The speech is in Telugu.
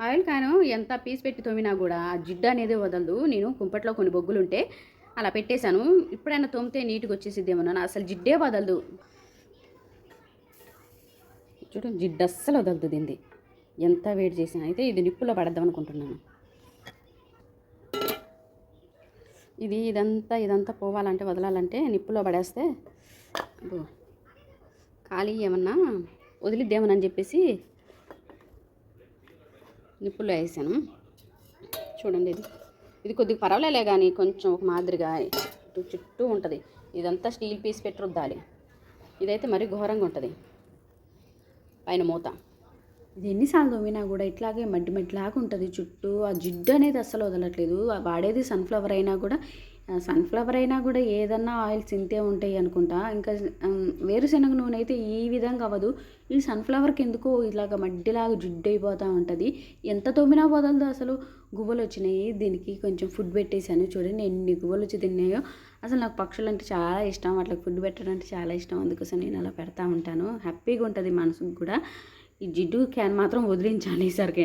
ఆయిల్ క్యాను ఎంత పీస్ పెట్టి తోమినా కూడా ఆ జిడ్డు అనేది వదలదు. నేను కుంపట్లో కొన్ని బొగ్గులుంటే అలా పెట్టేశాను. ఇప్పుడైనా తోమితే నీట్గా వచ్చేసిద్దేమోనని అసలు జిడ్డే వదలదు. చూడు జిడ్డు అస్సలు వదలదు దీనిది. ఎంత వేడి చేసినా అయితే ఇది నిప్పులో పడద్దాం అనుకుంటున్నాను. ఇదంతా పోవాలంటే వదలాలంటే నిప్పులో పడేస్తే ఖాళీ ఏమన్నా వదిలిద్దేమోనని చెప్పేసి నిప్పుల్లో వేసాను. చూడండి ఇది కొద్దిగా పర్వాలేలే కానీ కొంచెం ఒక మాదిరిగా చుట్టూ ఉంటుంది. ఇదంతా స్టీల్ పీస్ పెట్టి రుద్దాలి. ఇదైతే మరీ ఘోరంగా ఉంటుంది పైన మూత. ఇది ఎన్నిసార్లు తోమినా కూడా ఇట్లాగే మడ్డిలాగా ఉంటుంది చుట్టూ. ఆ జిడ్డు అనేది అస్సలు వదలట్లేదు. వాడేది సన్ఫ్లవర్ అయినా కూడా ఏదన్నా ఆయిల్స్ ఇంతే ఉంటాయి అనుకుంటా. ఇంకా వేరుశనగ నూనె అయితే ఈ విధంగా అవ్వదు. ఈ సన్ఫ్లవర్కి ఎందుకో ఇలాగ మడ్డిలాగా జిడ్డు అయిపోతూ ఉంటుంది. ఎంత తోమినా వదలదు అసలు. గువ్వలు వచ్చినాయి. దీనికి కొంచెం ఫుడ్ పెట్టేశాను. చూడండి ఎన్ని గువ్వలు వచ్చి తిన్నాయో. అసలు నాకు పక్షులు అంటే చాలా ఇష్టం. వాటికి ఫుడ్ పెట్టడం అంటే చాలా ఇష్టం. అందుకోసం నేను అలా పెడతా ఉంటాను. హ్యాపీగా ఉంటుంది మనసుకు కూడా. ఈ జిడ్డు క్యాన్ మాత్రం వదిలించాలి ఈసారికి.